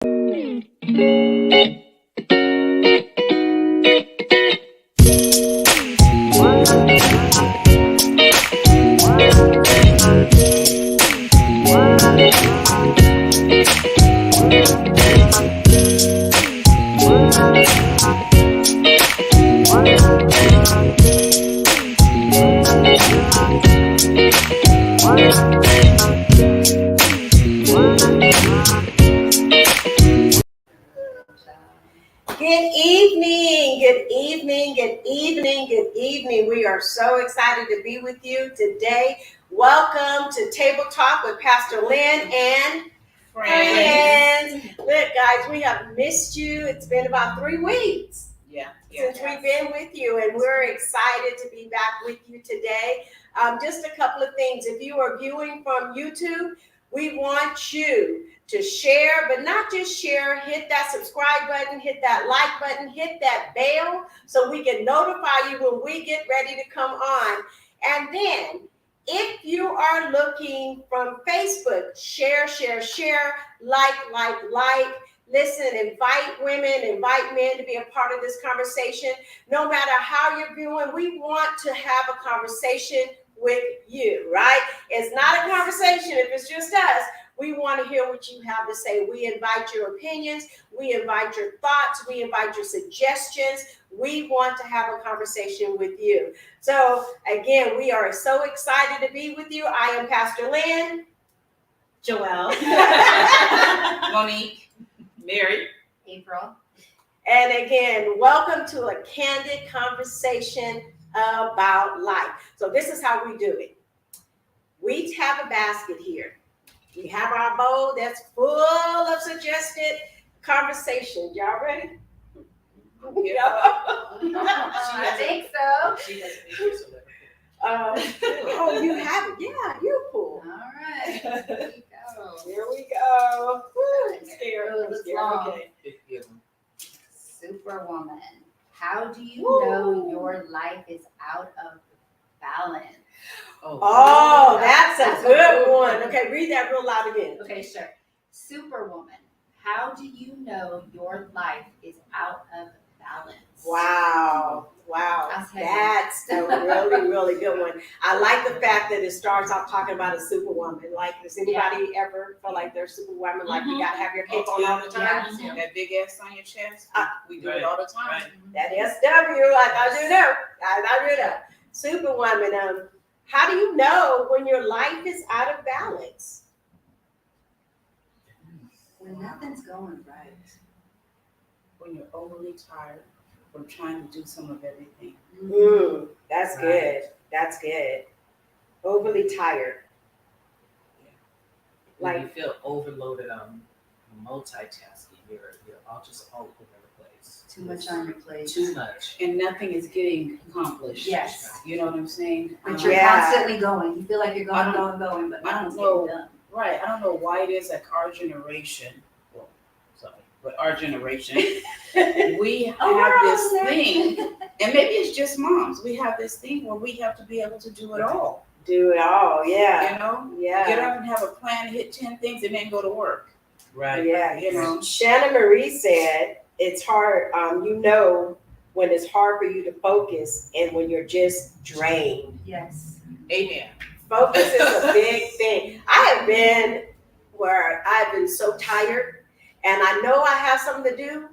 Good evening, good evening, good evening, good evening. We are so excited to be with you today. Welcome to Table Talk with Pastor Lynne and friends. Look, guys, we have missed you. It's been about 3 weeks since we've been with you, and we're excited to be back with you today. Just a couple of things. If you are viewing from YouTube, we want you to share, but not just share, hit that subscribe button, hit that like button, hit that bell so we can notify you when we get ready to come on. And then if you are looking from Facebook, share, like. Listen, invite women, invite men to be a part of this conversation. No matter how you're viewing, we want to have a conversation with you, right? It's not a conversation if it's just us. We want to hear what you have to say. We invite your opinions. We invite your thoughts. We invite your suggestions. We want to have a conversation with you. So again, we are so excited to be with you. I am Pastor Lynne. Joelle. Monique. Mary. April. And again, welcome to a candid conversation about life. So this is how we do it. We have a basket here. We have our bowl that's full of suggested conversations. Y'all ready? I think so. She has issues with it. Oh, you have it. Yeah, you pull. All right. Here we go. Here we go. Woo, I'm scared. Oh, I'm it's scared. long. Okay. Superwoman. How do you know your life is out of balance? Oh, that's a good one. Okay, read that real loud again. Okay, sure. Superwoman. How do you know your life is out of balance? Wow. That's a really good one. I like the fact that it starts off talking about a superwoman. Like, does anybody ever feel like they're superwoman? Like, you gotta have your cape on all the time? Yeah. That big ass on your chest. We do it all the time. That SW, I thought you know. Superwoman, how do you know when your life is out of balance? When nothing's going right. When you're overly tired from trying to do some of everything. That's Right. good. That's good. Overly tired. When you feel overloaded on multitasking, you're all just all over the place. Too much on your plate. Too much. And nothing is getting accomplished. Yes. You know what I'm saying? But you're constantly going. You feel like you're going, but I nothing's don't know. getting done. Right. I don't know why it is like our generation, but our generation, we have this thing, and maybe it's just moms. We have this thing where we have to be able to do it all. Do it all, yeah. You know? Yeah. Get up and have a plan, hit 10 things, and then go to work. Right. Yeah. You know? Shanna Marie said it's hard, when it's hard for you to focus and when you're just drained. Yes. Amen. Focus is a big thing. I have been where I've been so tired and I know I have something to do,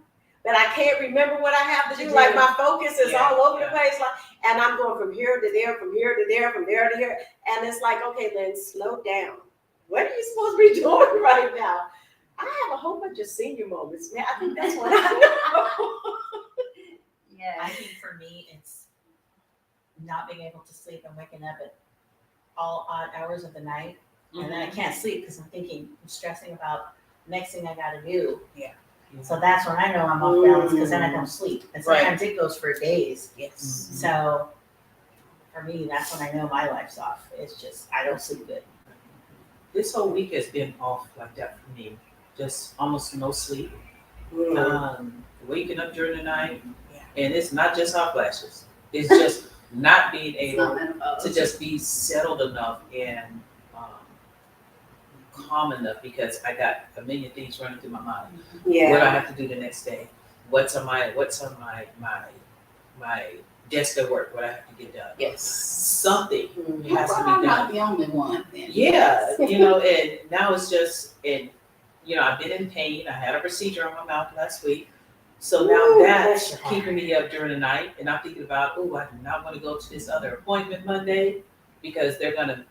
but I can't remember what I have to do. Like my focus is all over the place. And I'm going from here to there, from here to there, from there to here. And it's like, okay, Lynne, slow down. What are you supposed to be doing right now? I have a whole bunch of senior moments, man. I think that's what I know. Yes. I think for me, it's not being able to sleep and waking up at all odd hours of the night. And then I can't sleep because I'm stressing about the next thing I got to do. Yeah. So that's when I know I'm off balance because then I don't sleep. And sometimes it goes for days. Yes. So for me, that's when I know my life's off. It's just, I don't sleep good. This whole week has been off like that for me. Just almost no sleep. Waking up during the night. And it's not just hot flashes. It's just not being able to just be settled enough and calm enough because I got a million things running through my mind. What do Yeah. I have to do the next day? What's on my desk at work? What I have to get done? Yes. Something Mhm. has to Well, be I'm done. not the only one then. Yeah, and now it's just, and I've been in pain. I had a procedure on my mouth last week. So now Ooh, that's bless your heart. keeping me up during the night. And I'm thinking about, oh, I do not want to go to this other appointment Monday because they're going to,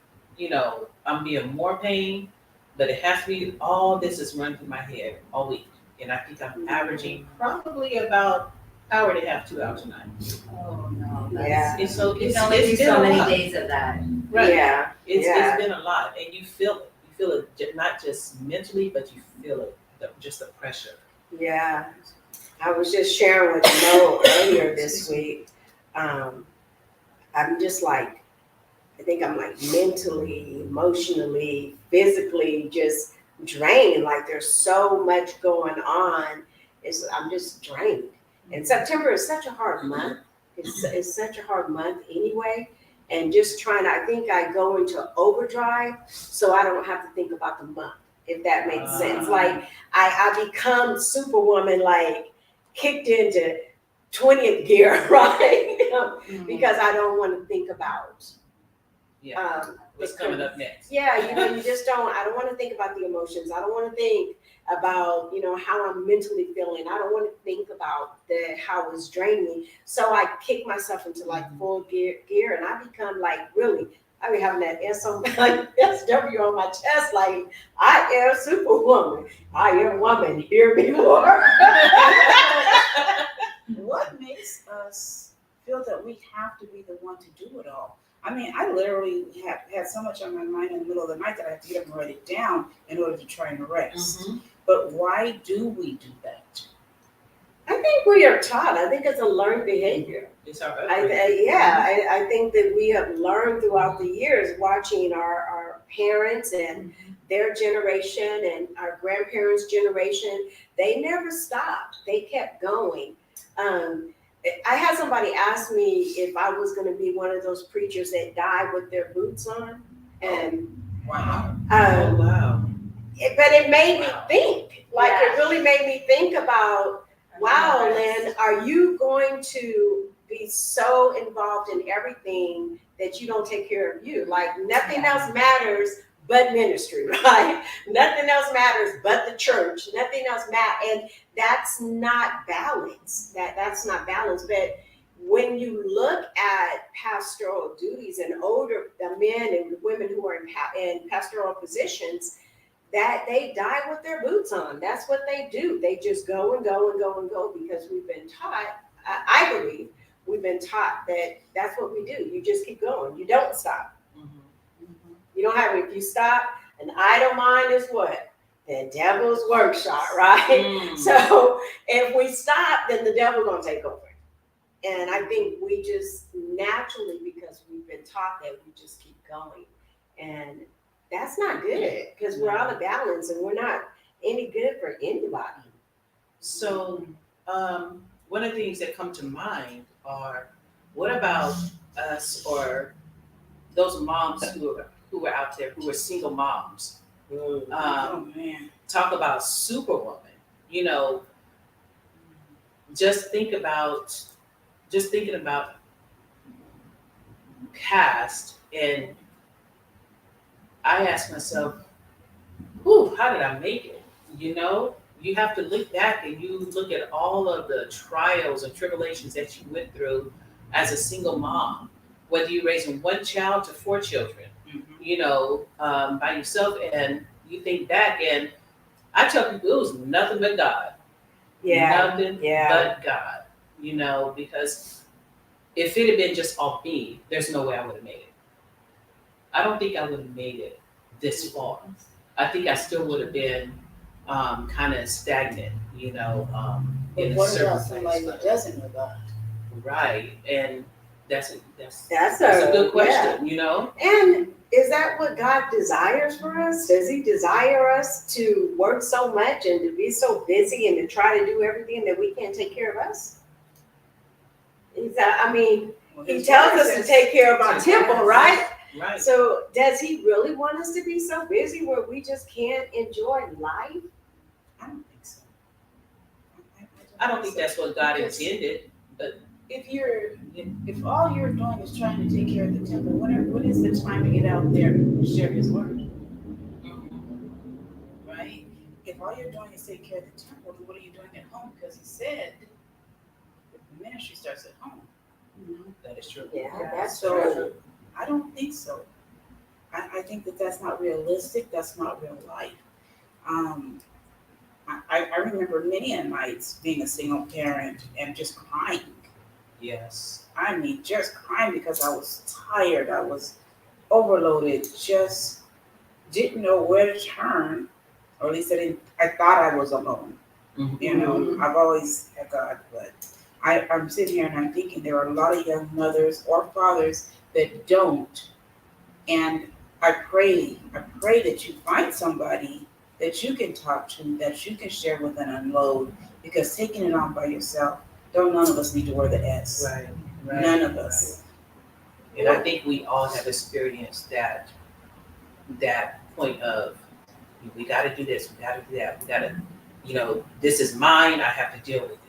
I'm being more pain. But it has to be, all this is running through my head all week. And I think I'm averaging probably about hour and a half, 2 hours a night. Oh, no. Yeah. And so You it's can only do been so a many lot. days of that. Right. Yeah. It's Yeah. been a lot, and you feel it. You feel it not just mentally, but you feel it, just the pressure. Yeah. I was just sharing with Mo earlier this week. I'm just like, I think I'm like mentally, emotionally, physically just drained. Like there's so much going on. I'm just drained. And September is such a hard month. It's such a hard month anyway. And just trying, I think I go into overdrive so I don't have to think about the month, if that makes sense. Like I become superwoman, like kicked into 20th gear, right? Because I don't want to think about Yeah. What's coming up next? yeah, you just don't, I don't want to think about the emotions. I don't want to think about, how I'm mentally feeling. I don't want to think about how it's draining me. So I kick myself into like full gear and I become like really, I be having that SW on my chest, like I am superwoman. I am woman, hear me more. What makes us feel that we have to be the one to do it all? I mean, I literally have had so much on my mind in the middle of the night that I have to get up and write it down in order to try and rest. Mm-hmm. But why do we do that? I think we are taught. I think it's a learned behavior. It's our I think that we have learned throughout the years watching our parents and their generation and our grandparents' generation. They never stopped. They kept going. I had somebody ask me if I was going to be one of those preachers that die with their boots on, and Wow. wow. but it made me Wow. think. Like Yeah. it really made me think about, wow, Lynn, are you going to be so involved in everything that you don't take care of you? Like nothing else matters but ministry, right? Nothing else matters but the church. Nothing else matters, and that's not balance. That's not balance. But when you look at pastoral duties and older men and women who are in pastoral positions, that they die with their boots on. That's what they do. They just go and go and go and go because we've been taught, I believe, we've been taught that that's what we do. You just keep going. You don't stop. You don't have it. If you stop, an idle mind is what? The devil's workshop, right? So if we stop, then the devil's gonna take over. And I think we just naturally, because we've been taught that, we just keep going. And that's not good because we're out of balance and we're not any good for anybody. So, one of the things that come to mind are, what about us or those moms who are out there who are single moms? Oh man. Talk about superwoman. Just thinking about past, and I ask myself, how did I make it? You have to look back and you look at all of the trials and tribulations that you went through as a single mom, whether you're raising one child to 4 children, by yourself, and you think back, and I tell people it was nothing but God. Nothing but God, because if it had been just all me, there's no way I would have made it. I don't think I would have made it this far. I think I still would have been kind of stagnant, But in a what certain about somebody place. that doesn't know God? Right, and that's a a good question, And is that what God desires for us? Does He desire us to work so much and to be so busy and to try to do everything that we can't take care of us? He tells us to take care of our temple, right? Right. So does he really want us to be so busy where we just can't enjoy life? I don't think so. I don't think that's what God Because intended, but if all you're doing is trying to take care of the temple, what is the time to get out there and share His word, right? If all you're doing is take care of the temple, then what are you doing at home? Because He said that the ministry starts at home. that is true. Yeah, that's So true. I don't think so. I think that that's not realistic. That's not real life. Um, I remember many a nights being a single parent and just crying. Yes. I mean, just crying because I was tired. I was overloaded. Just didn't know where to turn, or at least I thought I was alone. Mhm. You know, I've always had God, but I'm sitting here and I'm thinking there are a lot of young mothers or fathers that don't. And I pray that you find somebody that you can talk to, that you can share with and unload, because taking it on by yourself, none of us need to wear the S. Right. Right. None of us. And I think we all have experienced that point of, we got to do this, we got to do that, we got to, this is mine, I have to deal with it,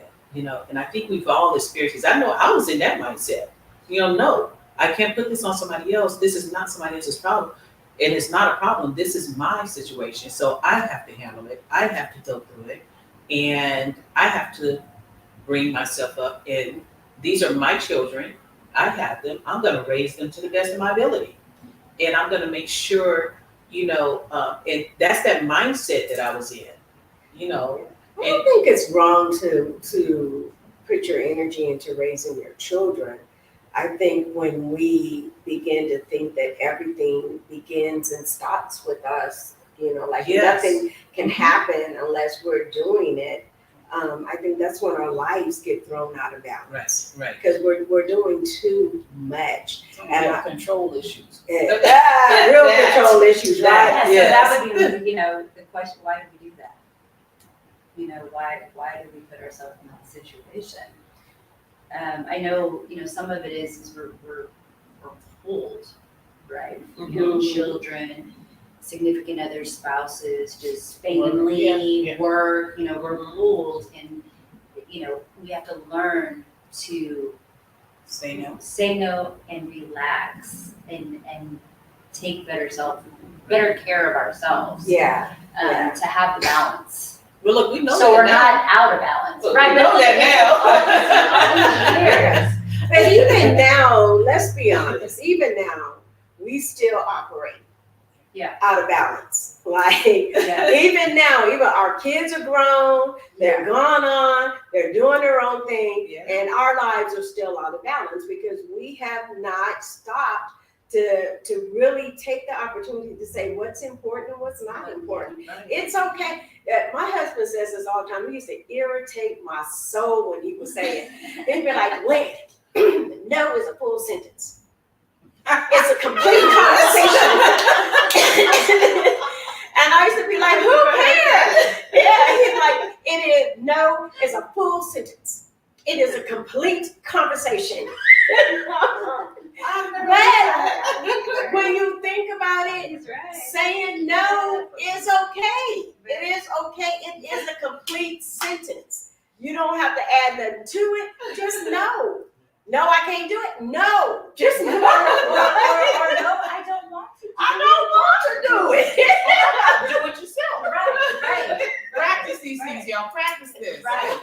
and I think we've all experienced this. I know I was in that mindset, no, I can't put this on somebody else. This is not somebody else's problem, and it's not a problem. This is my situation, so I have to handle it. I have to go through it, and I have to bring myself up, and these are my children. I have them. I'm going to raise them to the best of my ability, and I'm going to make sure, and that's that mindset that I was in, I don't think it's wrong to put your energy into raising your children. I think when we begin to think that everything begins and stops with us, like Yes. nothing can happen unless we're doing it. I think that's when our lives get thrown out of balance. Right. Because we're doing too much. Some real control issues. Real control issues, right? Yeah, so Yes. that would be, the question, why do we do that? Why do we put ourselves in that situation? I know, some of it is we're pulled, right? Children, significant others, spouses, just family, work, we're pulled, and, we have to learn to Say no. say no and relax and take better care of ourselves. Yeah. To have the balance. Well, look, we know So that we're now. not out of balance, Look, right? we know that now. But even now, let's be honest, even now, we still operate out of balance. Like, even now, even our kids are grown, they're gone on, they're doing their own thing, and our lives are still out of balance because we have not stopped to really take the opportunity to say what's important and what's not important. It's okay. My husband says this all the time. He used to irritate my soul when he was saying, he'd be like, Lynne, no is a full sentence. It's a complete conversation. And I used to be like, who cares? Yeah, he's like, no is a full sentence. It is a complete conversation. But when you think about it, saying no is okay. It is okay. It is a complete sentence. You don't have to add nothing to it. Just no. No, I can't do it. No, just no. Or no, I don't want to. I don't want to do it. Do it yourself. Right. Practice these things, y'all. Practice this. Right.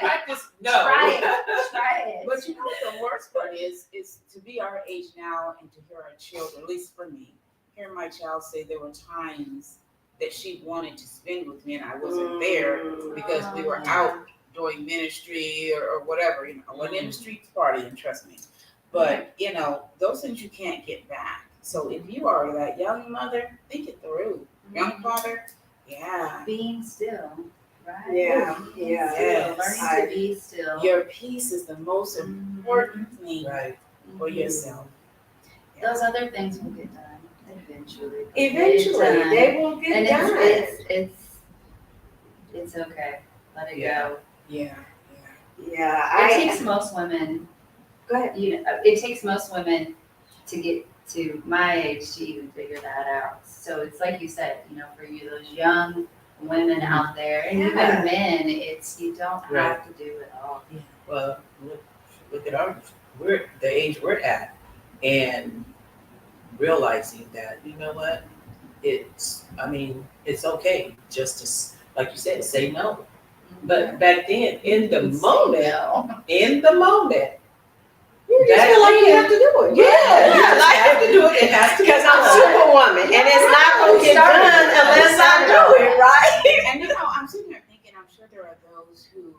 Practice. No. Try it. But the worst part is to be our age now and to hear our children, at least for me, hear my child say there were times that she wanted to spend with me and I wasn't there because we were out doing ministry or whatever, I wasn't in the streets partying, trust me. But, those things you can't get back. So if you are that young mother, think it through. Young father, Being still, right? Yeah. Learning to be still. your peace is the most important thing for yourself. Those other things will get done eventually. Eventually, they will get And done. it's okay. Let it go. Yeah. Yeah. It takes most women. Go ahead. It takes most women to get to my age to even figure that out. So it's like you said, for you, those young women out there, and Yeah. even men, it's you don't have Right. to do it all. Well, look at we're the age we're at, and realizing that, you know what, it's okay just to, like you said, say no. But back then, in the moment, You just Back feel like you then- have to do it. yeah, you just like have to do it. It has to be because I'm done. Superwoman, and it's not gonna get done unless I do it, right? And I'm sitting there thinking, I'm sure there are those who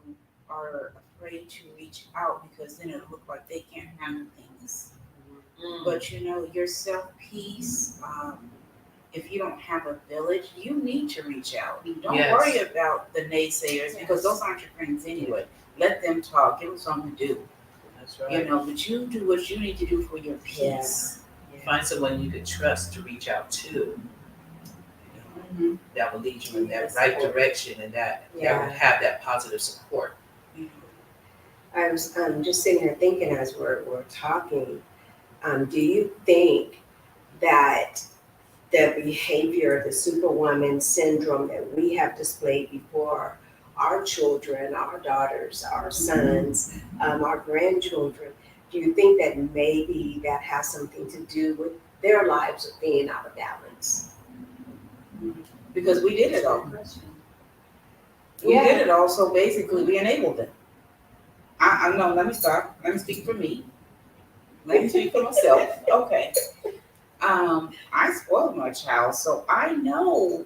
are afraid to reach out because then it'll look like they can't handle things. But your self-peace, if you don't have a village, you need to reach out. Don't Yes. worry about the naysayers because those aren't your friends anyway. Let them talk, give them something to do. That's right. But you do what you need to do for your peace. Find someone you can trust to reach out to. That will lead you in that right direction, and that would have that positive support. I was just sitting here thinking as we're talking, do you think that the behavior, the Superwoman syndrome that we have displayed before our children, our daughters, our sons, our grandchildren, do you think that maybe that has something to do with their lives of being out of balance? Because we did it all. We Yeah. did it all, so basically we enabled them. I know, let me stop. Let me speak for me. Let me speak for myself. Okay. I spoiled my child, so I know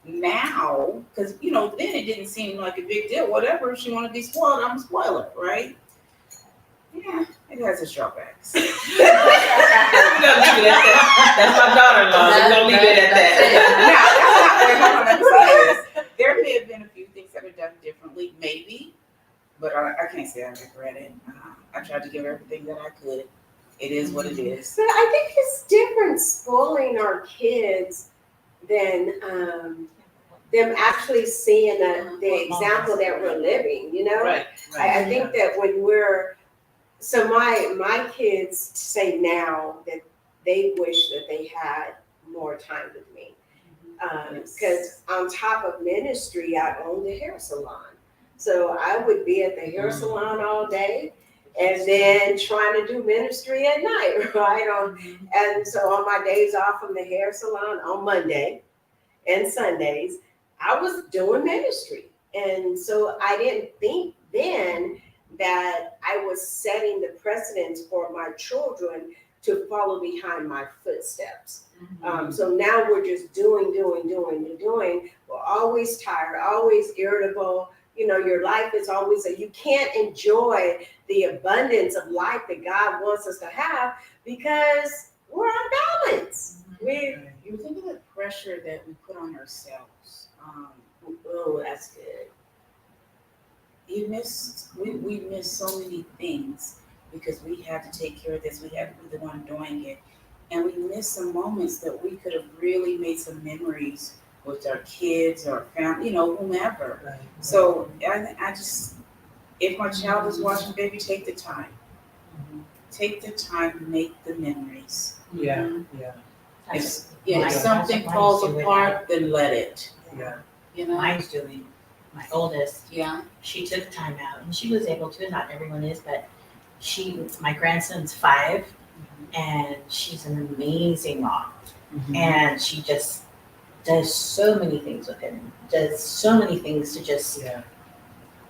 now, because then it didn't seem like a big deal. Whatever, if she wanted to be spoiled, I'm a spoiler, right? Yeah, it has its drawbacks. We're gonna leave it at that. That's my daughter-in-law. We're gonna leave it at that. Now, that's not where I'm going to say this. There may have been a few things that were done differently, maybe, but I can't say I regret it. I tried to give everything that I could. It is what it is. But I think it's different spoiling our kids than them actually seeing the example that we're living, Right. I think that when so my kids say now that they wish that they had more time with me. Because on top of ministry, I owned a hair salon. So I would be at the hair salon all day and then trying to do ministry at night, right? And so on my days off from the hair salon on Monday and Sundays, I was doing ministry. And so I didn't think then that I was setting the precedence for my children to follow behind my footsteps. So now we're just doing. We're always tired, always irritable. Your life is always you can't enjoy the abundance of life that God wants us to have because we're unbalanced. You think of the pressure that we put on ourselves. Oh, that's good. We miss so many things because we had to take care of this. We had to be the one doing it. And we miss some moments that we could have really made some memories with our kids or family, whomever. Right. So I just, if my child is watching, baby, take the time. Take the time to make the memories. Yeah. If Mine- something mine's falls doing apart, then let it. Yeah. Mine's doing, my oldest, Yeah. she took time out and she was able to, not everyone is, but my grandson's 5 and she's an amazing mom. And she just does so many things with him, does so many things to just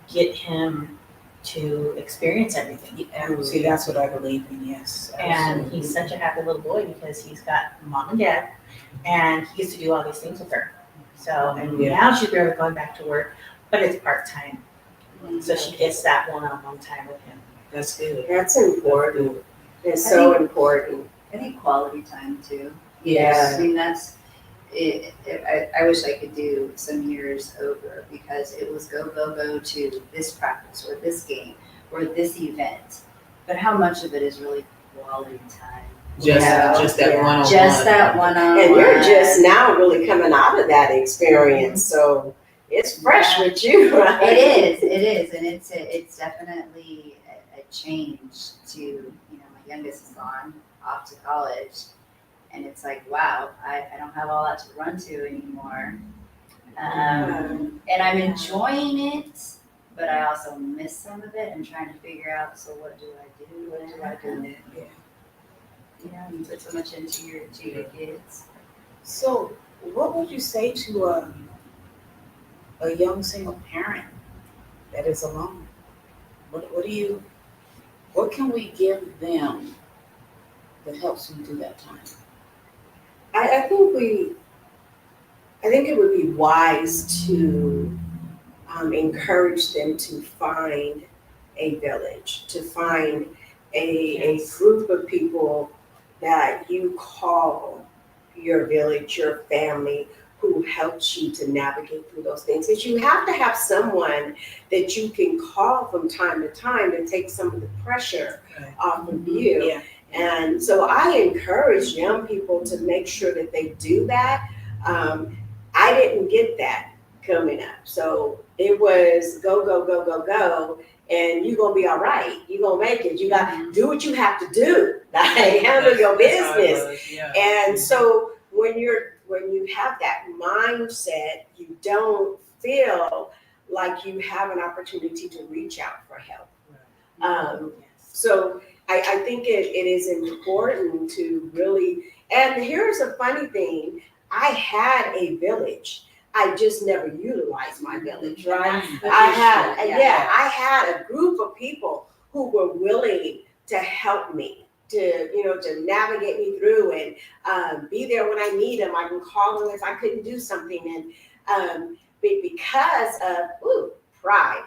get him to experience everything. See, that's what I believe in, yes. And he's such a happy little boy because he's got mom and dad and he gets to do all these things with her. So, and now she's barely going back to work, but it's part-time. So she gets that one-on-one time with him. That's good. That's important. It's so important. I think quality time too. Yeah. I mean, that's it. I wish I could do some years over because it was go to this practice or this game or this event. But how much of it is really quality time? Just that one-on-one. Just that one-on-one. And you're just now really coming out of that experience, so it's fresh with you, right? It is, and it's definitely a change to, my youngest is gone off to college, and it's like, wow, I don't have all that to run to anymore. And I'm enjoying it, but I also miss some of it and trying to figure out, so what do I do? What do I do? Yeah, you put so much into your kids. So, what would you say to a young single parent that is alone? What can we give them that helps them through that time? I think it would be wise to encourage them to find a village, to find a group of people that you call your village, your family, who helps you to navigate through those things. Because you have to have someone that you can call from time to time to take some of the pressure off of you. Yeah. And so I encourage young people to make sure that they do that. I didn't get that coming up. So it was go, go, go, go, go, and you're gonna be all right. You're gonna make it. You gotta do what you have to do. Like handle your business. And so when you have that mindset, you don't feel like you have an opportunity to reach out for help. So I think it is important to really, and here's a funny thing, I had a village. I just never utilized my village, right? I had a group of people who were willing to help me, to navigate me through and be there when I need them. I can call them if I couldn't do something. And because of pride,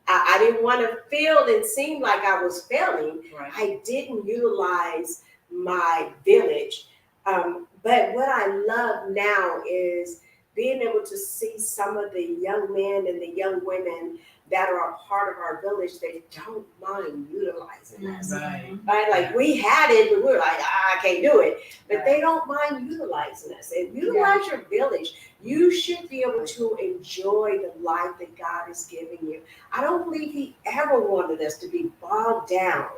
I didn't want to feel and seem like I was failing. Right. I didn't utilize my village. But what I love now is being able to see some of the young men and the young women that are a part of our village that don't mind utilizing us. Right. Right? Like we had it, but we were like, I can't do it. But they don't mind utilizing us. And utilize your village. You should be able to enjoy the life that God is giving you. I don't believe He ever wanted us to be bogged down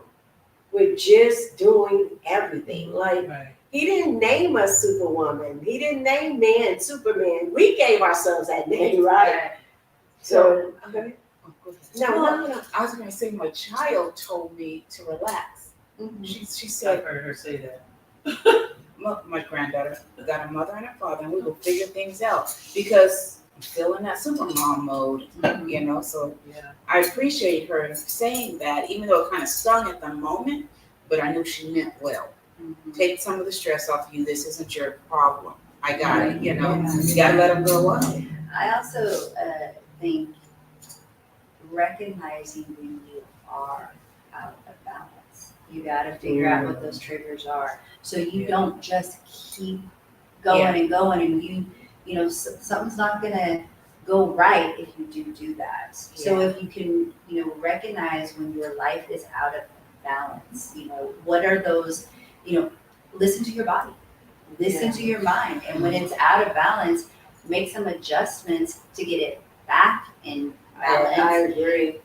with just doing everything. Like He didn't name us Superwoman. He didn't name man Superman. We gave ourselves that name, right? So, okay. No. I was going to say, my child told me to relax. She said, I've heard her say that. my granddaughter got a mother and a father, and we will figure things out because I'm still in that super mom mode, So I appreciate her saying that, even though it kind of stung at the moment, but I knew she meant well. Take some of the stress off of you. This isn't your problem. I got it. You gotta let them grow up. I also think recognizing when you are out of balance. You got to figure out what those triggers are, so you don't just keep going and going, and something's not gonna go right if you do that. So if you can, recognize when your life is out of balance, what are those, listen to your body, listen to your mind, and when it's out of balance, make some adjustments to get it back in balance. I agree.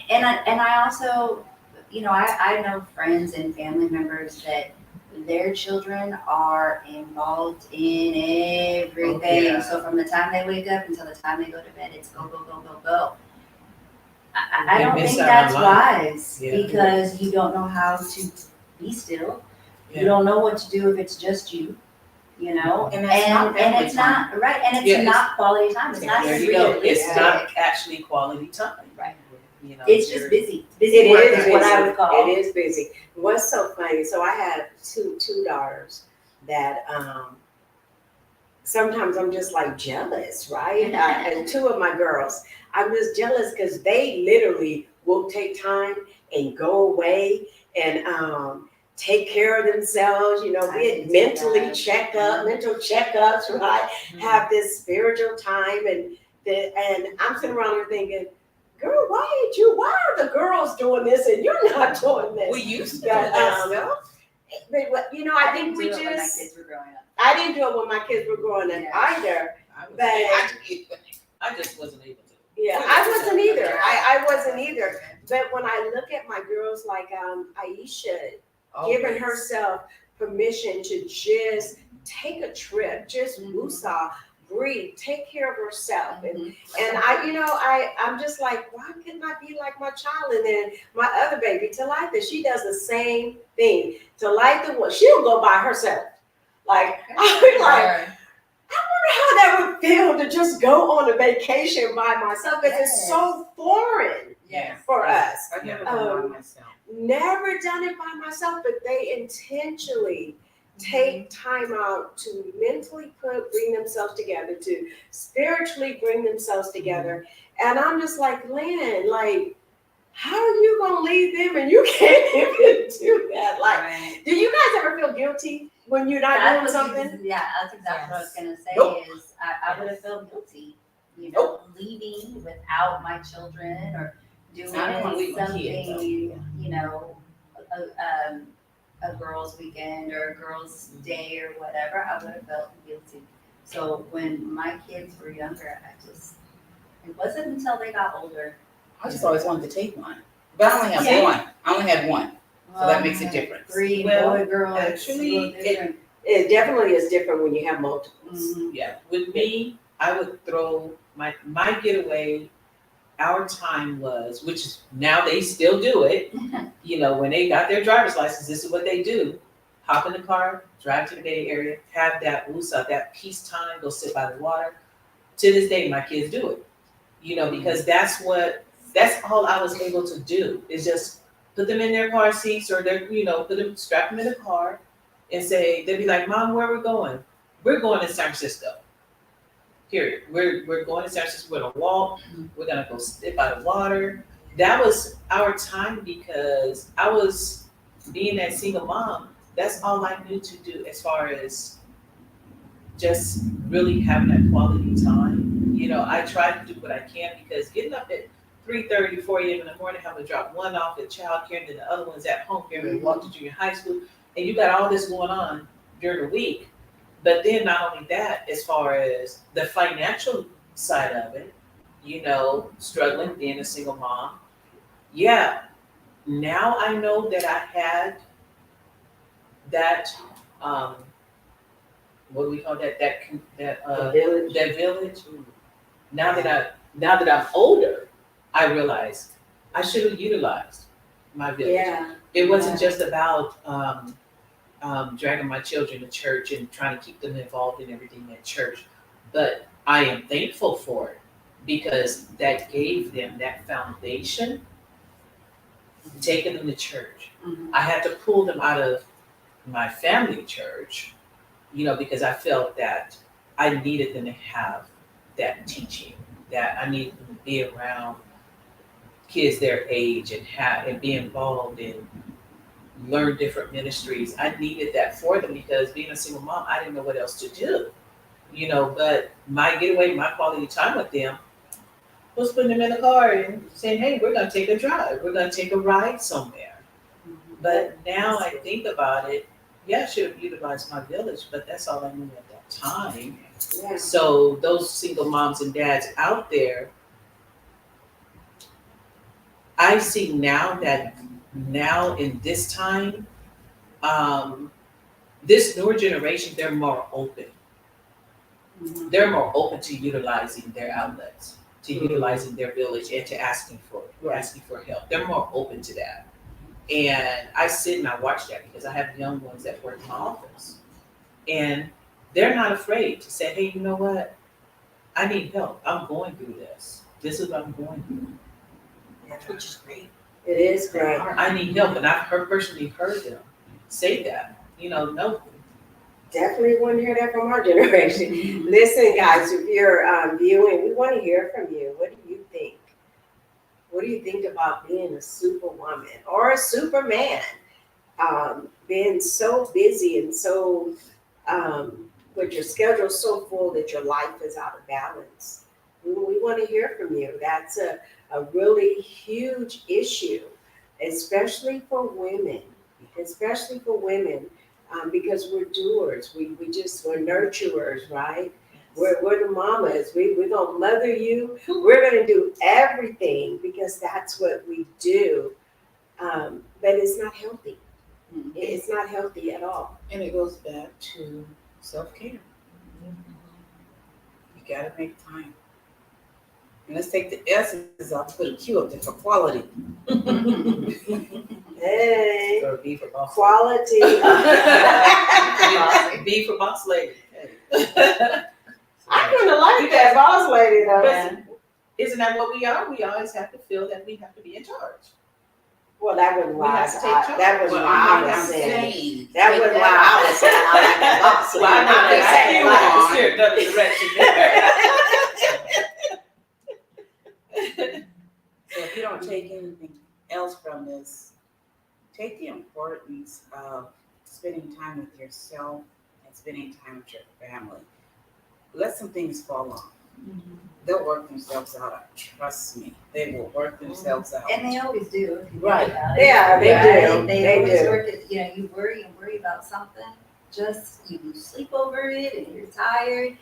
And I also, I know friends and family members that their children are involved in everything. So from the time they wake up until the time they go to bed, it's go, go, go, go, go. I don't think that's wise because you don't know how to be still. You don't know what to do if it's just you. And it's not right, and it's not quality time. It's not realistic. It's not actually quality time. Right. It's just busy. It work is what I would call. It is busy. What's so funny? So I have two daughters that sometimes I'm just like jealous, right? And two of my girls, I'm just jealous because they literally will take time and go away and take care of themselves, get mentally mental checkups, right? Have this spiritual time, and I'm sitting around here thinking, girl, why are the girls doing this and you're not doing this? We used to do that stuff. But I think we just. When my kids were growing up. I didn't do it when my kids were growing up either. I just wasn't able to. Yeah, I wasn't either. I wasn't either. But when I look at my girls like Aisha, giving herself permission to just take a trip, just woosah, breathe, take care of herself. And I'm just like, why couldn't I be like my child? And then my other baby, Talitha, she does the same thing. Talitha, she'll go by herself. Like, I'm like, how that would feel to just go on a vacation by myself, because it's so foreign for us. I've never done it myself. Never done it by myself, but they intentionally take time out to mentally bring themselves together, to spiritually bring themselves together. And I'm just like, Lynn, like, how are you gonna leave them and you can't even do that? Like, do you guys ever feel guilty when you're not doing something? Yeah, that's exactly what I was gonna say. Nope. Is I would have felt guilty, leaving without my children or doing I don't wanna leave my something, kids, a girls' weekend or a girls' day or whatever. I would have felt guilty. So when my kids were younger, it wasn't until they got older. I just always wanted to take one, but I only have one. I only had one, so that makes a difference. 3 Well, boy, girl. actually, It definitely is different when you have multiples. Yeah, with me, I would throw my getaway. Our time was, which is now they still do it. When they got their driver's license, this is what they do: hop in the car, drive to the Bay Area, have that woosah, that peace time, go sit by the water. To this day, my kids do it. Because that's all I was able to do, is just put them in their car seats, or strap them in the car and say, they'd be like, Mom, where we're going? We're going to San Francisco. Period. We're going to San Francisco. We're gonna walk. We're gonna go sit by the water. That was our time, because I was being that single mom. That's all I knew to do as far as just really having that quality time. I try to do what I can, because getting up at 3:30, 4 a.m. in the morning, having to drop one off at childcare, and then the other one's at home, getting to walk to junior high school, and you got all this going on during the week. But then not only that, as far as the financial side of it, struggling being a single mom. Yeah, now I know that I had that, what do we call that? That Village. that village. Now that I'm older, I realize I should have utilized my village. Yeah. It wasn't just about dragging my children to church and trying to keep them involved in everything at church. But I am thankful for it, because that gave them that foundation, taking them to church. I had to pull them out of my family church, because I felt that I needed them to have that teaching, that I needed them to be around kids their age and be involved in learn different ministries. I needed that for them, because being a single mom, I didn't know what else to do. But my getaway, my quality time with them was putting them in the car and saying, hey, we're gonna take a drive. We're gonna take a ride somewhere. But now I think about it, yeah, I should have utilized my village, but that's all I knew at that time. Yeah. So those single moms and dads out there, I see now in this time, this newer generation, they're more open. They're more open to utilizing their outlets, to utilizing their village, and to asking for help. They're more open to that. And I sit and I watch that, because I have young ones that work in my office. And they're not afraid to say, hey, you know what? I need help. I'm going through this. This is what I'm going through. Which is great. It is great. I need help. And I've personally heard them say that. No. Definitely want to hear that from our generation. Listen, guys, if you're viewing, we want to hear from you. What do you think? What do you think about being a superwoman or a superman? Being so busy and so, with your schedule so full that your life is out of balance. We want to hear from you. That's a really huge issue, especially for women. Because we're doers. We're nurturers, right? We're the mamas. We're gonna mother you. We're gonna do everything, because that's what we do. But it's not healthy. It's not healthy at all. And it goes back to self-care. You gotta make time. And let's take the S's off, put a Q up there for quality. Hey, Or B for boss. quality. B for boss lady. I kind of like that boss lady though. But isn't that what we are? We always have to feel that we have to be in charge. Well, that wasn't We why have to take charge. that was Well, why I I'm was not saying. saying. That was why I was saying I like that boss lady. Well, I'm not just saying, saying like, to steer another direction there. So if you don't take anything else from this, take the importance of spending time with yourself and spending time with your family. Let some things fall off. They'll work themselves out. Trust me, they will work themselves out. And they always do, if you think Right. about it. Yeah, they Right? do. They They always do. work it, you worry and worry about something, just, you sleep over it and you're tired,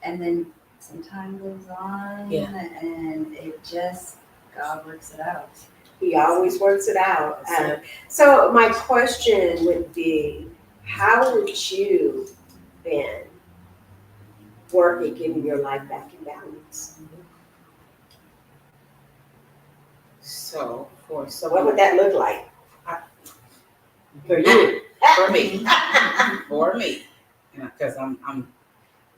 and then some time goes on, Yeah. and it just, God works it out. He always works it out. That's So my question would be, how would you then work at getting your life back in balance? So for So what would that look like for you? for me, for me, because I'm,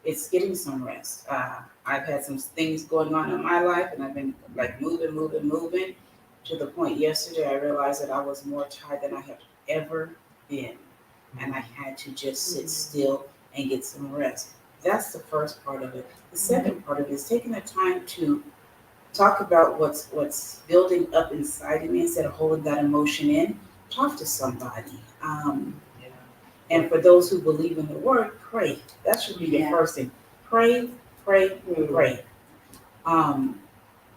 it's getting some rest. I've had some things going on in my life, and I've been like moving. To the point yesterday, I realized that I was more tired than I have ever been, and I had to just sit still and get some rest. That's the first part of it. The second part of it is taking the time to talk about what's building up inside of me instead of holding that emotion in. Talk to somebody. And for those who believe in the word, pray. That should be the Yeah. first thing. Pray.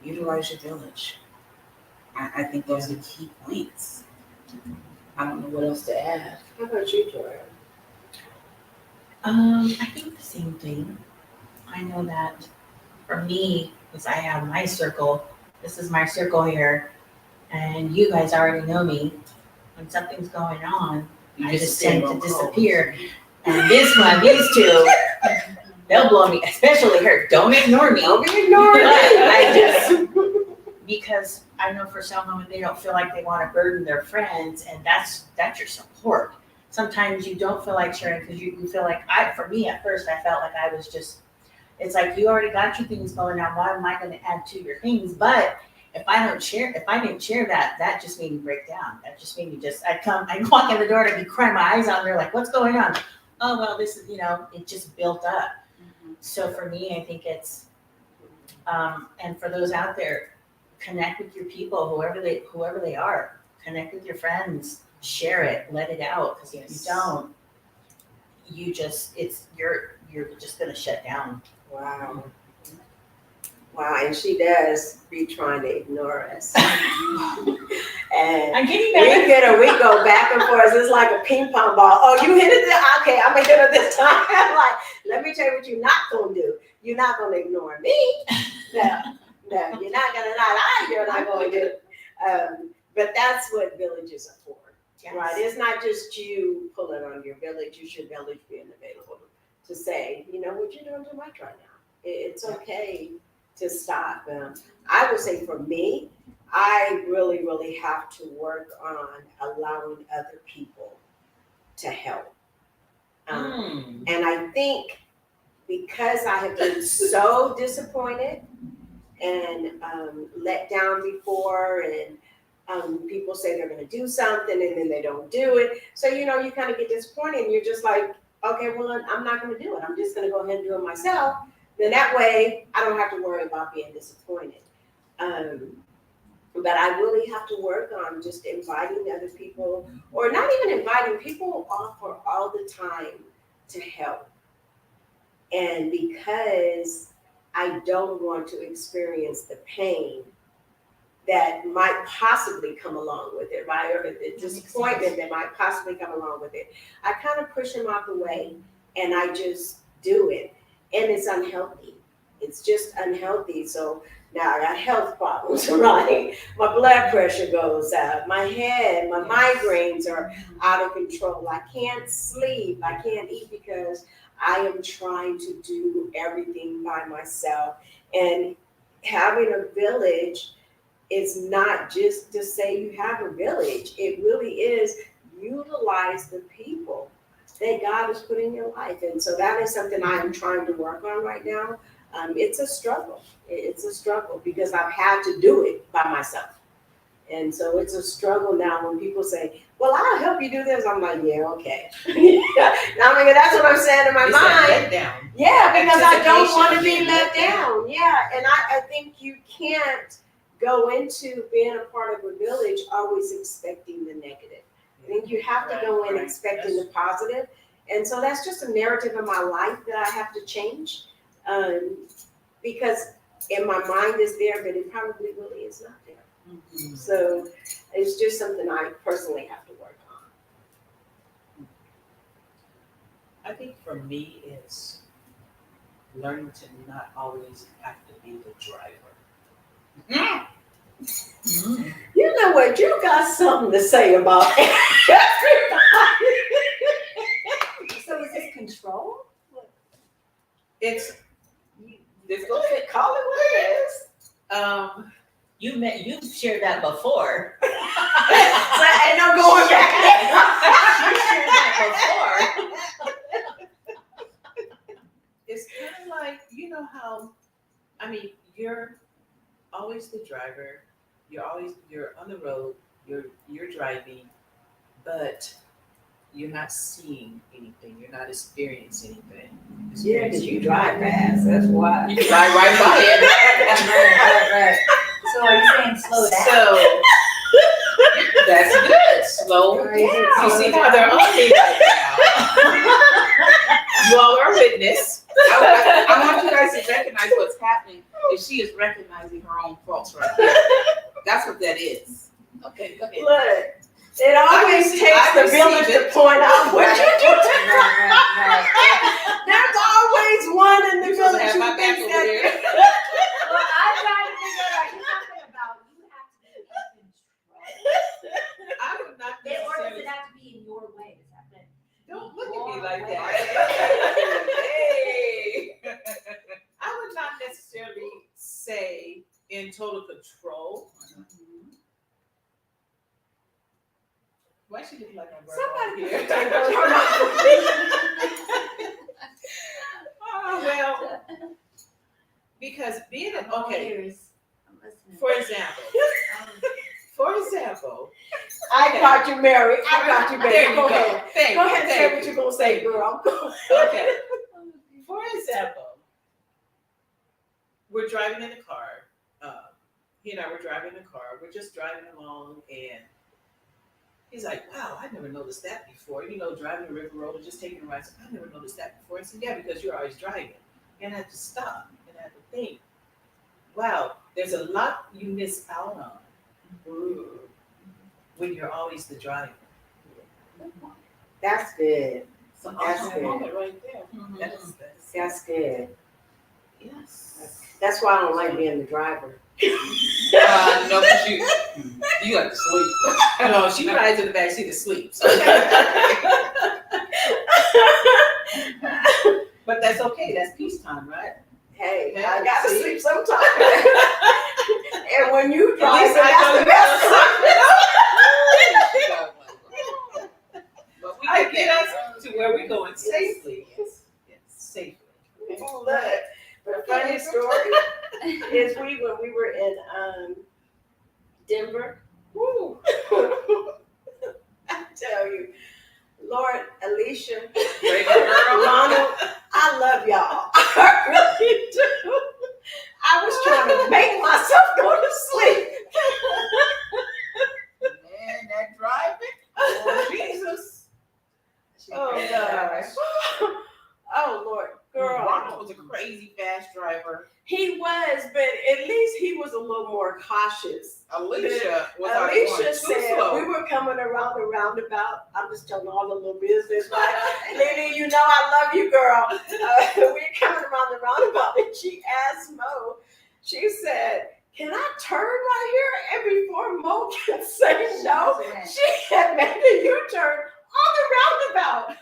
Utilize your village. I think those are key points. I don't know what else to add. How about you, Joy? I think the same thing. I know that for me, because I have my circle, this is my circle here, and you guys already know me. When something's going on, I just tend to disappear. And this one, these two, they'll blow me, especially her. Don't ignore me. Don't be ignoring me. I just, because I know for some women, they don't feel like they want to burden their friends, and that's your support. Sometimes you don't feel like sharing because you feel like, for me at first, I felt like I was just, it's like you already got your things going on. Why am I going to add to your things? But if I didn't share that, that just made me break down. That just made me I'd walk in the door and I'd be crying my eyes out. And they're like, what's going on? Oh, well, this is, it just built up. So for me, I think it's, and for those out there, connect with your people, whoever they are. Connect with your friends, share it, let it out. Because if you don't, you're just gonna shut down. Wow. Wow, and she does be trying to ignore us. And I'm getting better. we go back and forth. It's like a ping pong ball. Oh, you hit it this, okay, I'm gonna hit it this time. I'm like, let me tell you what you're not gonna do. You're not gonna ignore me. No, you're not gonna do. But that's what villages are for. Yes. Right, it's not just you pulling on your village, you should village being available to say, you know what you're doing too much right now. It's okay to stop. I would say for me, I really, really have to work on allowing other people to help. And I think because I have been so disappointed and let down before, and people say they're going to do something and then they don't do it. So, you kind of get disappointed and you're just like, okay, well, I'm not going to do it. I'm just going to go ahead and do it myself. Then that way I don't have to worry about being disappointed. But I really have to work on just inviting other people, or not even inviting people, offer all the time to help. And because I don't want to experience the pain that might possibly come along with it, right? Or the disappointment that might possibly come along with it, I kind of push them out the way and I just do it. And it's unhealthy. It's just unhealthy. So now I got health problems. goes, right? My blood pressure goes up, my head, my migraines are out of control. I can't sleep, I can't eat because I am trying to do everything by myself. And having a village is not just to say you have a village. It really is utilize the people that God has put in your life. And so that is something I am trying to work on right now. It's a struggle. It's a struggle because I've had to do it by myself. And so it's a struggle now when people say, well, I'll help you do this. I'm like, yeah, okay. Now, I mean, that's what I'm saying in my It's that mind. let down. Yeah, because I don't Anticipation want to of be being let let down. down. Yeah, and I think you can't go into being a part of a village always expecting the negative. I think you have to go in Right. expecting the positive. And so that's just a narrative in my life that I have to change. Because in my mind is there, but it probably really is not there. Mhm. So it's just something I personally have to work on. I think for me, it's learning to not always have to be the driver. You know what? You got something to say about everybody. So is this control? It's Let's go ahead, call it what it is. You've shared that before. So ain't no going back. You shared that before. it's kind of like, you know how, I mean, you're always the driver. You're on the road. You're driving, but you're not seeing anything. You're not experiencing anything. Yeah, because you drive fast. That's why. You drive right by it. Right. So are you saying slow down? So that's good. Slow. Or is it You slow see down? how they're on me right now. You all are witness. I want you guys to recognize what's happening. And she is recognizing her own faults right here. That's what that is. Okay, go ahead. Look, it always receive- takes I the receive village to it. point out what you do. Right. There's always one in the You're supposed to village have who my back thinks over that. there. Well, I'm trying to figure out, you're talking about you have to be in control. I would not Or does necessarily. it have to be in your way? Does it have to Don't look at me your like way? that. Hey. I would not necessarily say in total control. Why she look like I'm Somebody here? take her mouth. Oh, well, because being an, okay, Ears. I'm listening. for example, I got you, Mary. I got you, there baby. you Go go. ahead. Thank Go you, ahead and say thank what you. you're going to say, girl. Okay. For example, we're driving in the car. He and I were driving in the car. We're just driving along, and he's like, "Wow, I never noticed that before. You know, driving the river road and just taking a ride. I never noticed that before." I said, "Yeah, because you're always driving, and I have to stop and I have to think. Wow, there's a lot you miss out on when you're always the driver." That's good. It's an That's awesome good. moment right there. Mhm. That's good. Yes. That's why I don't like being the driver. No, because you got to sleep. No, she rides in the back seat and sleeps. But that's okay. That's peacetime, right? Hey, Yeah, I gotta see? sleep sometime. And when you At drive, least I that's know the you best don't But we can get us to where we're going safely. Yes, safely. Look, the funny story is when we were in Denver. Woo. I tell you, Lord, Alicia, Ronald, I love y'all. I really do. I was trying to make myself go to sleep. Man, that driving. Oh, Jesus. Oh gosh. Oh Lord, girl. Ronald was a crazy fast driver. He was, but at least he was a little more cautious. Alicia was out going Alicia too said slow. we were coming around the roundabout. I'm just telling all the little business, right? Lynne, you know I love you, girl. We're coming around the roundabout, and she asked Mo. She said, can I turn right here? And before Mo can say no, Right. she had made a U-turn on the roundabout.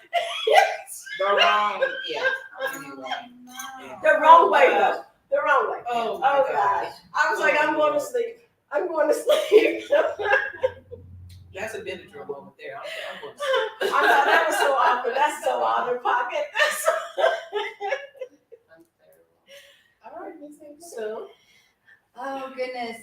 The wrong, yeah. Oh, Anyway. no. The wrong way though. The wrong way. Oh my Oh gosh. gosh. I was like, Oh, I'm going to Lord. sleep. I'm going to sleep. That's a Benadryl moment there. I'm going to I sleep. thought that was so awkward. That's so out of pocket. I'm terrible. All right, Miss Amy. So, Oh goodness.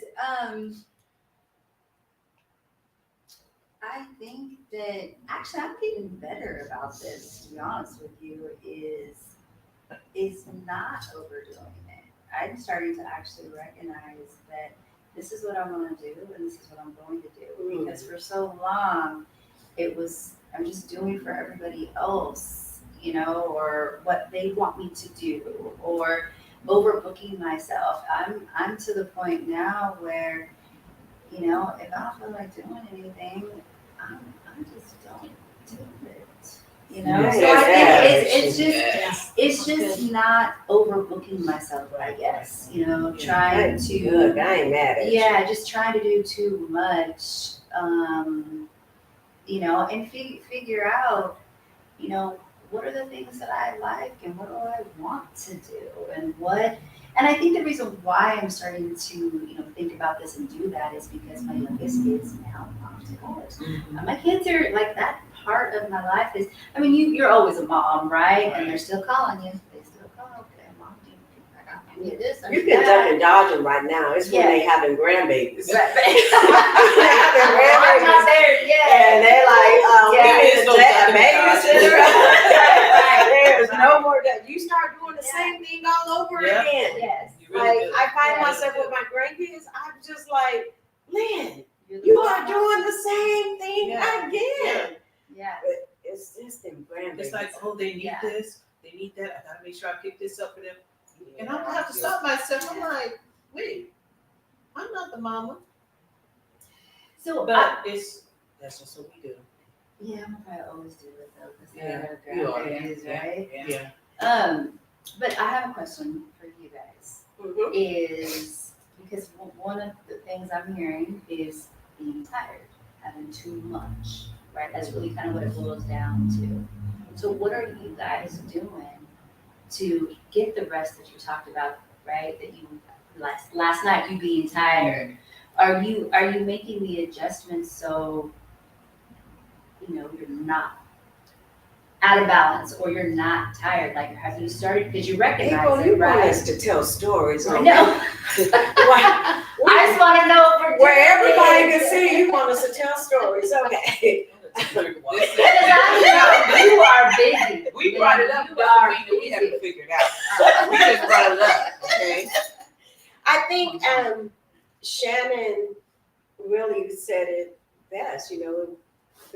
I think that actually I'm getting better about this, to be honest with you, is not overdoing it. I'm starting to actually recognize that this is what I want to do and this is what I'm going to do. Because for so long it was I'm just doing for everybody else, or what they want me to do, or overbooking myself. I'm to the point now where, if I don't feel like doing anything, I just don't do it. So I think it's just not overbooking myself, I guess. Trying to Look, I ain't mad at you. just trying to do too much, and figure out, what are the things that I like and what do I want to do and I think the reason why I'm starting to, think about this and do that is because my youngest is now off to college. My kids are like that part of my life is, you're always a mom, right? And they're still calling you. They still call, okay, mom, I need this. I You need can that. duck and dodge them right now. It's when they having grandbabies. I'm not there yet. And they're like, we Yeah. need to take a babysitter. Right. There's no more that you start doing the same thing all over Yeah. again. Yes. you really Like do. I find Yeah. myself with my grandkids, I'm just like, Lynn, You're the you boss. are doing the same thing Yeah. again. Yeah. But it's just them grandbabies. It's like, oh, they need Yeah. this, they need that. I gotta make sure I pick this up for them. And I'm gonna have to stop myself. I'm like, wait, I'm not the mama. So, But that's just what we do. yeah, I'm probably always do it though, because Yeah, they're you are. grandbabies, right? Yeah. But I have a question for you guys. Mhm. Is because one of the things I'm hearing is being tired, having too much, right? That's really kind of what it boils down to. So, what are you guys doing to get the rest that you talked about, right? That you last night you being tired. Are you making the adjustments so you're not out of balance or you're not tired? Like, have you started because you recognize April, it, you want right? us to tell stories. I know. Why- I just want to know if we're Where doing everybody it. can see you want us to tell stories. Okay. Because I know you are busy. We brought it up, You doesn't are mean that we haven't busy. figured it out. We just brought it up, okay? I think Shannon really said it best, to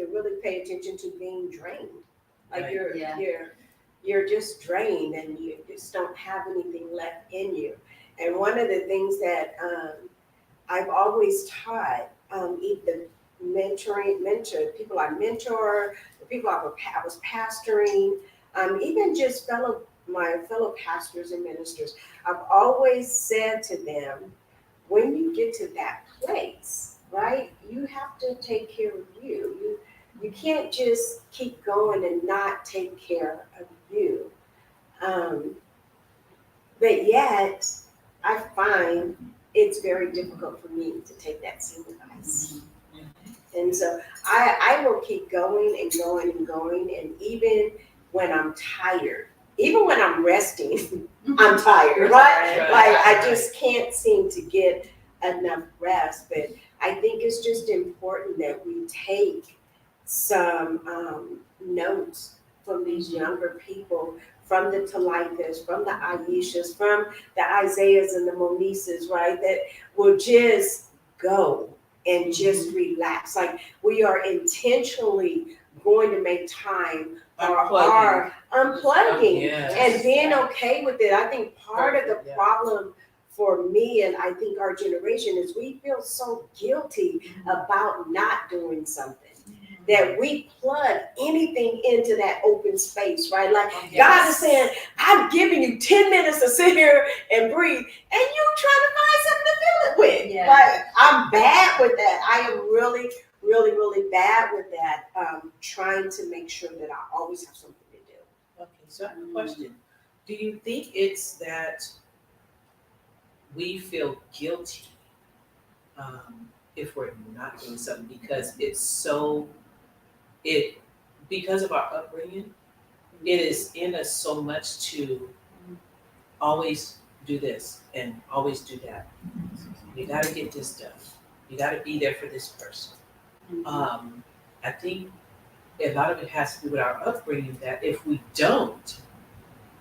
really pay attention to being drained. Like Right. you're just drained and you just don't have anything left in you. And one of the things that I've always taught, either mentor, people I mentor, the people I was pastoring, even just my fellow pastors and ministers, I've always said to them, when you get to that place, right, you have to take care of you. You can't just keep going and not take care of you. But yet, I find it's very difficult for me to take that sacrifice. And so I will keep going and going and going. And even when I'm tired, even when I'm resting, I'm tired, right? Like I just can't seem to get enough rest. But I think it's just important that we take some notes from these younger people, from the Talitha's, from the Aishas, from the Isaiahs and the Monises, right? That will just go and just relax. Like we are intentionally going to make time for our unplugging Yes. and being okay with it. I think part of the Perfect, yeah. problem for me, and I think our generation, is we feel so guilty about not doing something. that we plug anything into that open space, right? Like Oh, God is saying, I'm giving you 10 minutes to sit here and breathe, and you trying to find something to fill it with. Yeah. Like, I'm bad with that. I am really, really, really bad with that. Trying to make sure that I always have something to do. Okay, so I have a question. Do you think it's that we feel guilty if we're not doing something because because of our upbringing, it is in us so much to always do this and always do that. You got to get this done. You got to be there for this person. I think a lot of it has to do with our upbringing, that if we don't,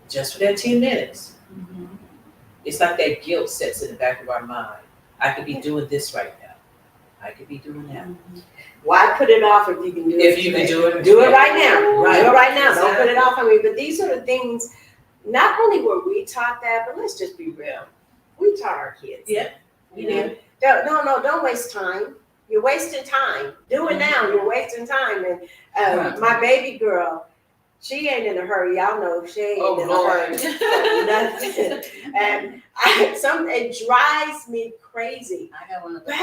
just for that 10 minutes, it's like that guilt sets in the back of our mind. I could be doing this right now. I could be doing that. Why put it off if you can do it? If you can do it. Do it right now. Right. Do it right now. Don't put it off on me. But these are the things, not only were we taught that, but let's just be real. We taught our kids. Yeah. You know? Don't waste time. You're wasting time. Do it now. You're wasting time. And my baby girl, she ain't in a hurry. Y'all know she ain't in a hurry. Nothing. And it drives me crazy. I got one of those. But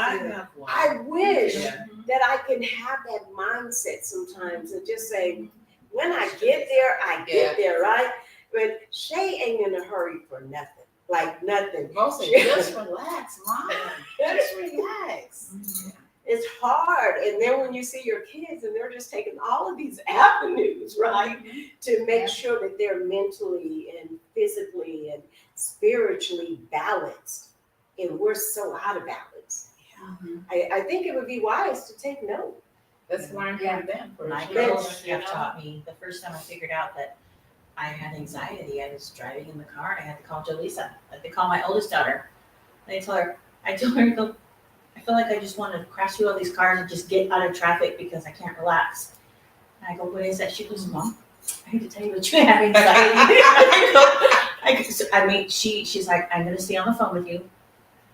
I have one. I wish Yeah. that I can have that mindset sometimes and just say, when I get there, I get there, right? But Shay ain't in a hurry for nothing. Like nothing. Mostly, just relax, Mom. Just relax. It's hard. And then when you see your kids and they're just taking all of these avenues, right, to make sure that they're mentally and physically and spiritually balanced. And we're so out of balance. I think it would be wise to take note. Let's learn from them. For My sure. girls You have know? taught me, the first time I figured out that I had anxiety, I was driving in the car and I had to call Jolisa. I had to call my oldest daughter. And I told her, I feel like I just want to crash through all these cars and just get out of traffic because I can't relax. And I go, what is that? She goes, Mom, I hate to tell you, but you have anxiety. She's like, I'm going to stay on the phone with you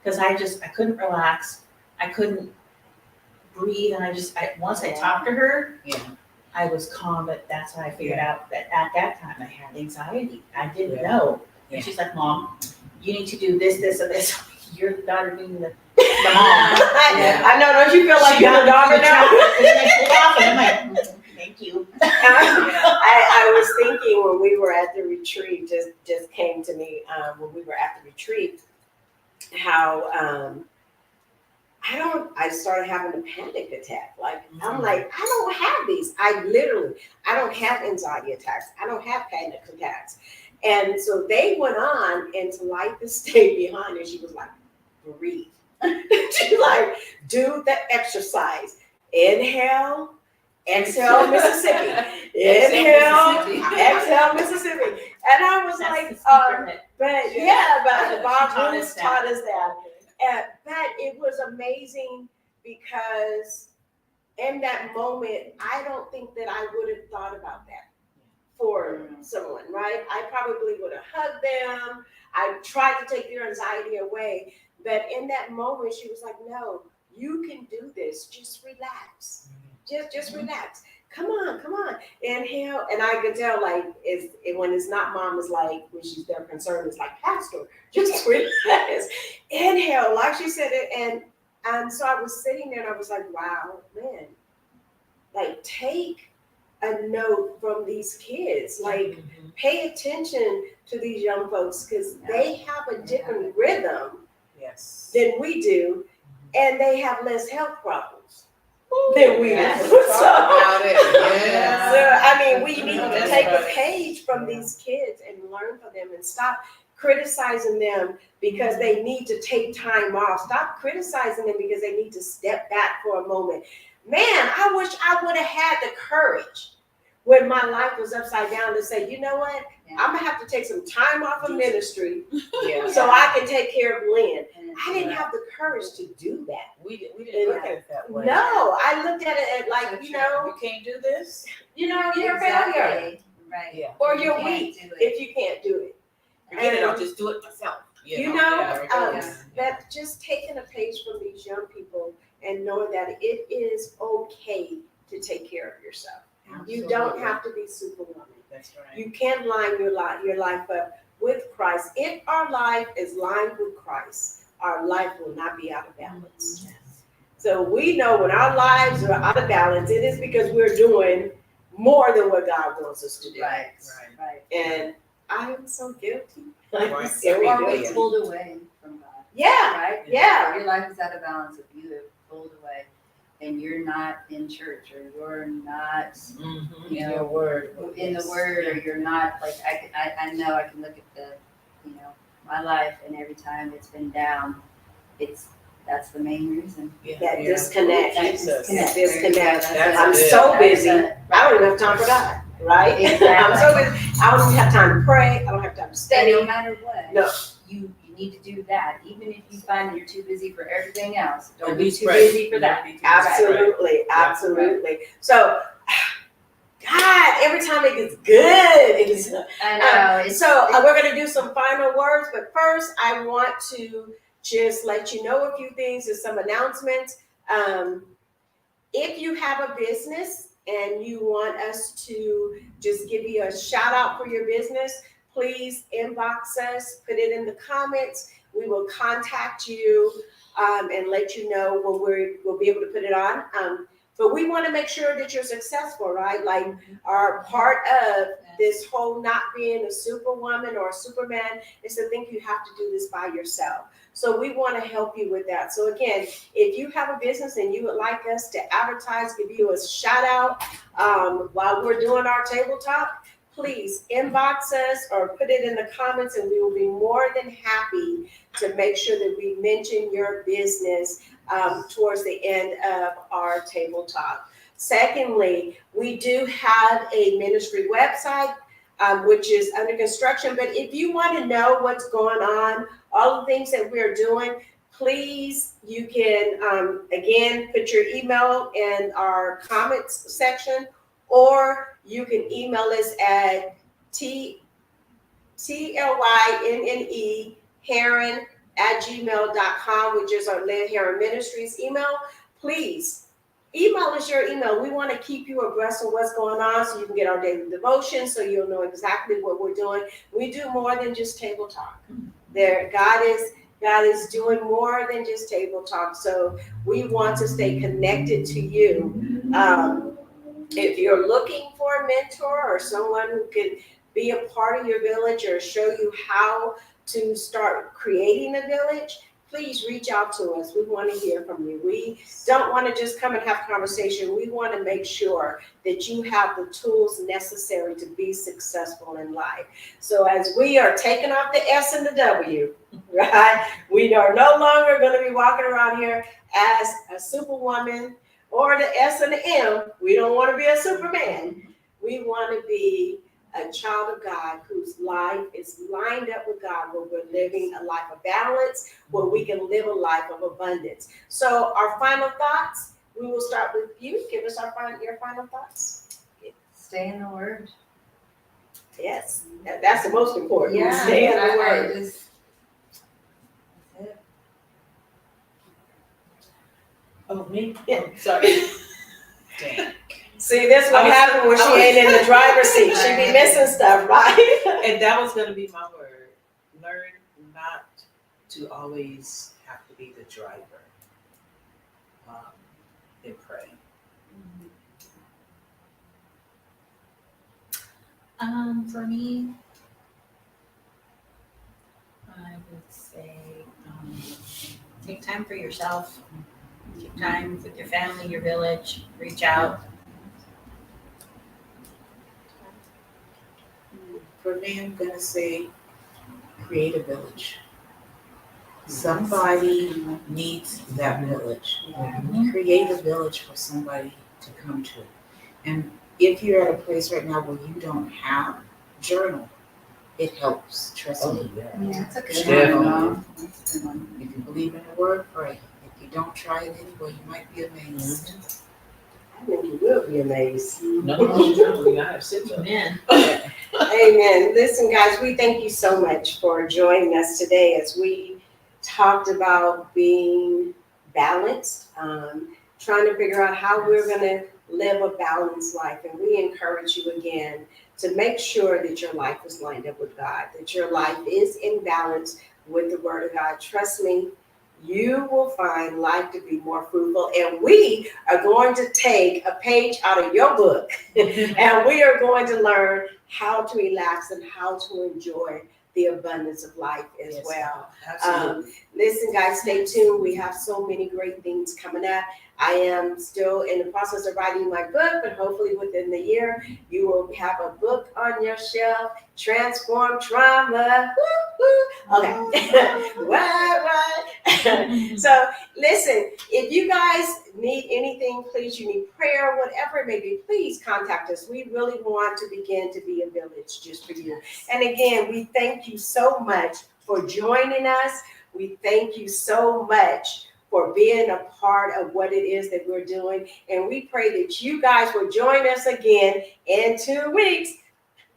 because I couldn't relax. I couldn't breathe. And once I talked to her, I was calm, but that's how I figured out that at that time I had anxiety. I didn't know. Yeah. And she's like, Mom, you need to do this, this, and this. Your daughter being the mom. I know, don't you feel like you're the daughter now? I'm like, thank you. I was thinking when we were at the retreat, just came to me when we were at the retreat, how I started having a panic attack. Like, I'm like, I don't have these. I don't have anxiety attacks. I don't have panic attacks. And so they went on, and to light the stay behind, and she was like, breathe. She like, do the exercise. Inhale, exhale, Mississippi. Inhale, exhale, Mississippi. And I was like, but Bob Bruce taught us that. But it was amazing because in that moment, I don't think that I would have thought about that for someone, right? I probably would have hugged them. I tried to take their anxiety away. But in that moment, she was like, no, you can do this. Just relax. Just relax. Come on. Inhale. And I could tell, like, when it's not Mom, is like, when they're concerned, it's like, Pastor, just relax. Inhale, like she said it. And so I was sitting there and I was like, wow, man, like, take a note from these kids. Like, pay attention to these young folks because they have a different rhythm than we do, and they have less health problems than we do. So, I mean, we need to take a page from these kids and learn from them and stop criticizing them because they need to take time off. Stop criticizing them because they need to step back for a moment. Man, I wish I would have had the courage when my life was upside down to say, you know what? I'm going to have to take some time off of ministry so I can take care of Lynn. I didn't have the courage to do that. We didn't look at it that way. No, I looked at it like, you know, you can't do this. You know, you're a failure. Right. Yeah. Or You you're can't weak do it. if you can't do it. Forget it. I'll just do it myself. That just taking a page from these young people and knowing that it is okay to take care of yourself. You Absolutely. don't have to be Superwoman. That's right. You can line your life up with Christ. If our life is lined with Christ, our life will not be out of balance. So we know when our lives are out of balance, it is because we're doing more than what God wants us to do. Right, Right. right. And I am so guilty. Right. I'm so Every Or day. we guilty. pulled away from God, Yeah, right? yeah. If your life is out of balance, if you have pulled away and you're not in church or you're not, Mhm. you In know, your word. in the word, or you're not, like, I know I can look at my life, and every time it's been down, that's the main reason. Yeah. That Yeah. disconnect. That Jesus. That There you go. disconnect. That's I'm it. so That's busy. it. I don't even have time for God, right? Exactly. I'm so busy. I don't even have time to pray. I don't have time to And study. no matter what, No. you need to do that. Even if you find that you're too busy for everything else, don't At be least too pray. busy for that. Don't be too busy to pray. Absolutely, absolutely. So, God, every time it gets good, it is. I know. We're going to do some final words, but first, I want to just let you know a few things and some announcements. If you have a business and you want us to just give you a shout out for your business, please inbox us, put it in the comments. We will contact you and let you know when we'll be able to put it on. But we want to make sure that you're successful, right? Like, our part of this whole not being a superwoman or a superman is to think you have to do this by yourself. So we want to help you with that. So again, if you have a business and you would like us to advertise, give you a shout out while we're doing our table talk, please inbox us or put it in the comments, and we will be more than happy to make sure that we mention your business towards the end of our table talk. Secondly, we do have a ministry website, which is under construction. But if you want to know what's going on, all the things that we're doing, please, you can, again, put your email in our comments section, or you can email us at TLYNNE Heron@gmail.com, which is our Lynne Heron Ministries email. Please email us your email. We want to keep you abreast of what's going on so you can get our daily devotion, so you'll know exactly what we're doing. We do more than just table talk. God is doing more than just table talk. So we want to stay connected to you. If you're looking for a mentor or someone who could be a part of your village or show you how to start creating a village, please reach out to us. We want to hear from you. We don't want to just come and have conversation. We want to make sure that you have the tools necessary to be successful in life. So as we are taking off the S and the W, right? We are no longer going to be walking around here as a superwoman or the S and the M. We don't want to be a superman. We want to be a child of God whose life is lined up with God, where we're living a life of balance, where we can live a life of abundance. So our final thoughts, we will start with you. Give us your final thoughts. Stay in the word. Yes, that's the most important. Yeah, Stay in the I word. just, that's it. Oh, me? Yeah. Sorry. Dang. See, this what happened when she ain't in the driver's seat. She be missing stuff, right? And that was going to be my word. Learn not to always have to be the driver in praying. For me, I would say take time for yourself. Take time with your family, your village. Reach out. For me, I'm gonna say create a village. Somebody needs that village. Create a village for somebody to come to. And if you're at a place right now where you don't have, journal. It helps, trust me. Yeah, that's a good Journal. one. That's a good one. If you believe in the word, pray. If you don't, try it anyway. You might be amazed. I think you will be amazed. No, I have sit up. Amen. Amen. Listen, guys, we thank you so much for joining us today as we talked about being balanced, trying to figure out how we're going to live a balanced life. And we encourage you again to make sure that your life is lined up with God, that your life is in balance with the Word of God. Trust me, you will find life to be more fruitful. And we are going to take a page out of your book and we are going to learn how to relax and how to enjoy the abundance of life as well. Absolutely. Listen, guys, stay tuned. We have so many great things coming up. I am still in the process of writing my book, but hopefully within the year, you will have a book on your shelf, Transform Trauma. Woo, woo. Okay. What? So listen, if you guys need anything, please, you need prayer, whatever it may be, please contact us. We really want to begin to be a village just for you. And again, we thank you so much for joining us. We thank you so much for being a part of what it is that we're doing. And we pray that you guys will join us again in 2 weeks.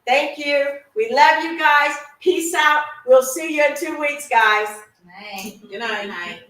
Thank you. We love you guys. Peace out. We'll see you in 2 weeks, guys. Nice. Good night. Good night.